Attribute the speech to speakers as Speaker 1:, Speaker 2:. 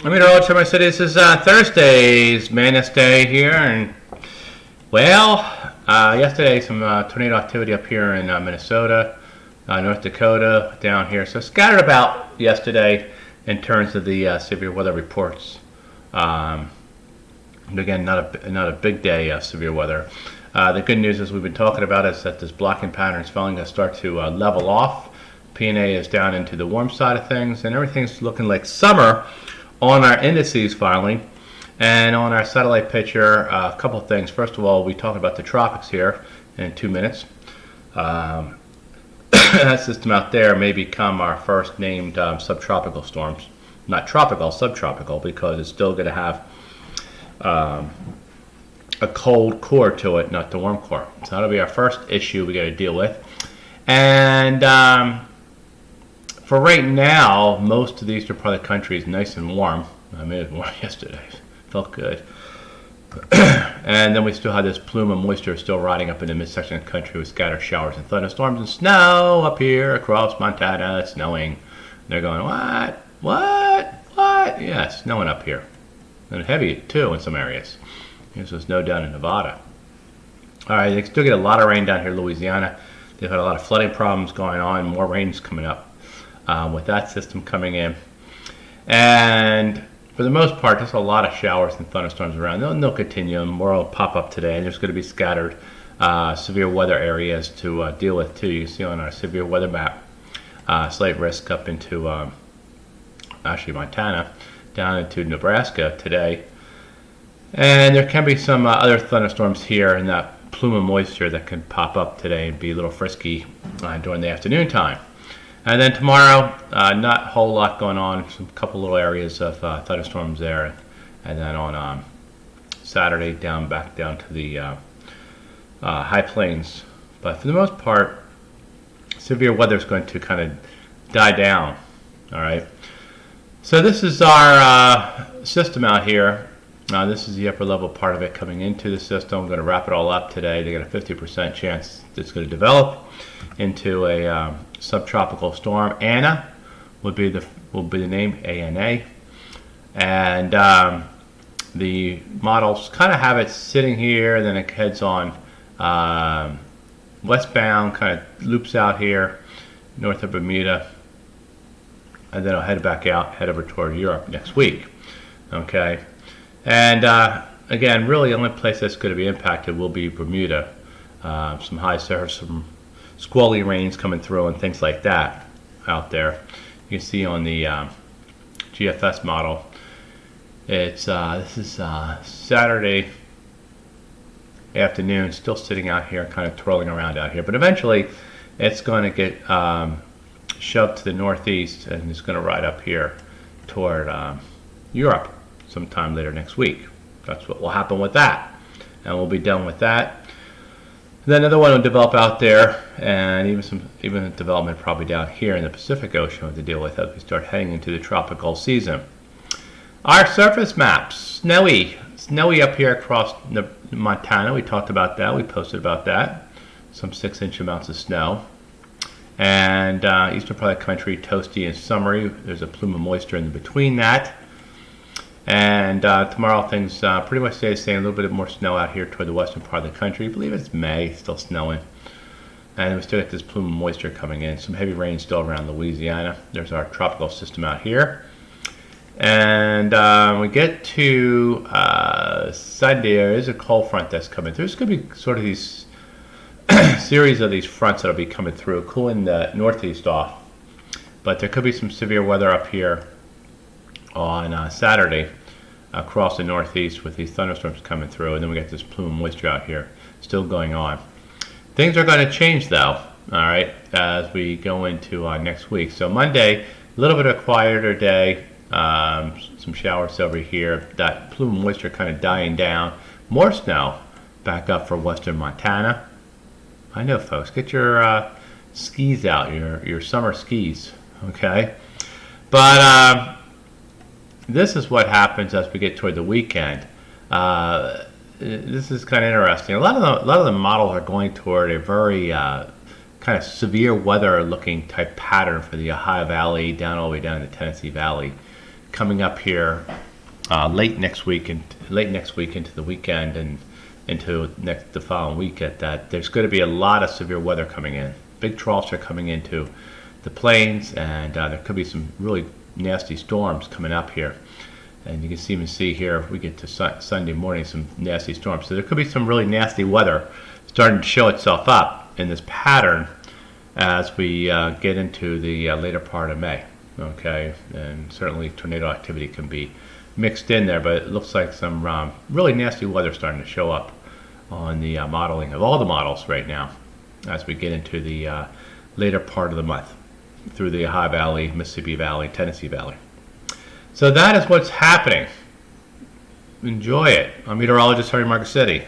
Speaker 1: I mean, all I said this is Thursday's Madness Day here, and well, yesterday some tornado activity up here in Minnesota, North Dakota, down here. So scattered about yesterday in terms of the severe weather reports. Again, not a big day of severe weather. The good news, as we've been talking about, is that this blocking pattern is finally going to start to level off. P&A is down into the warm side of things, and everything's looking like summer on our indices finally. And on our satellite picture, a couple of things. First of all, we talked about the tropics here in 2 minutes. That system out there may become our first named subtropical storms. Not tropical, subtropical, because it's still going to have a cold core to it, not the warm core. So that'll be our first issue we got to deal with. And for right now, most of the eastern part of the country is nice and warm. I mean, it was warm yesterday. Felt good. And then we still have this plume of moisture still riding up in the midsection of the country with scattered showers and thunderstorms and snow up here across Montana. It's snowing. They're going, what? What? What? Yeah, it's snowing up here. And heavy, too, in some areas. There's snow down in Nevada. All right, they still get a lot of rain down here in Louisiana. They've had a lot of flooding problems going on. More rain's coming up with that system coming in. And for the most part, there's a lot of showers and thunderstorms around. They'll continue. More will pop up today. And there's going to be scattered severe weather areas to deal with, too. You can see on our severe weather map, slight risk up into actually Montana, down into Nebraska today. And there can be some other thunderstorms here in that plume of moisture that can pop up today and be a little frisky during the afternoon time. And then tomorrow, not a whole lot going on. Some couple little areas of thunderstorms there. And then on Saturday, back down to the high plains. But for the most part, severe weather is going to kind of die down. All right. So this is our system out here. This is the upper level part of it coming into the system. I'm going to wrap it all up today. They got a 50% chance it's going to develop into a subtropical storm. Anna will be the name, ANA, and the models kind of have it sitting here, and then it heads on westbound, kind of loops out here north of Bermuda, and then it'll head back out, head over toward Europe next week. Okay. And again, really the only place that's going to be impacted will be Bermuda. Some high surf, some squally rains coming through and things like that out there. You can see on the GFS model, it's this is Saturday afternoon, still sitting out here, kind of twirling around out here. But eventually, it's going to get shoved to the northeast, and it's going to ride up here toward Europe sometime later next week. That's what will happen with that, and we'll be done with that. Then another one will develop out there, and even a development probably down here in the Pacific Ocean we'll have to deal with as we start heading into the tropical season. Our surface maps, snowy up here across Montana. We talked about that. We posted about that. Some 6-inch amounts of snow. And eastern part of the country, toasty and summery. There's a plume of moisture in between that. And tomorrow things pretty much stay the same. A little bit more snow out here toward the western part of the country. I believe it's May, still snowing. And we still get this plume of moisture coming in. Some heavy rain still around Louisiana. There's our tropical system out here. And we get to Sunday, there is a cold front that's coming through. There's going to be sort of these series of these fronts that will be coming through, cooling the northeast off. But there could be some severe weather up here on Saturday across the northeast with these thunderstorms coming through, and then we get this plume of moisture out here still going on. Things are going to change though, all right, as we go into next week. So Monday, a little bit of a quieter day, some showers over here, that plume of moisture kind of dying down, more snow back up for western Montana. I know, folks, get your skis out, your summer skis, okay? But this is what happens as we get toward the weekend. This is kind of interesting. A lot of the models are going toward a very kind of severe weather looking type pattern for the Ohio Valley down all the way down to the Tennessee Valley coming up here late next week into the weekend and into the following week that there's going to be a lot of severe weather coming in. Big troughs are coming into the plains, and there could be some really nasty storms coming up here. And you can even see here, if we get to Sunday morning, some nasty storms. So there could be some really nasty weather starting to show itself up in this pattern as we get into the later part of May. Okay, and certainly tornado activity can be mixed in there, but it looks like some really nasty weather starting to show up on the modeling of all the models right now as we get into the later part of the month through the Ohio Valley, Mississippi Valley, Tennessee Valley. So that is what's happening. Enjoy it. I'm meteorologist Harry Marcasetti.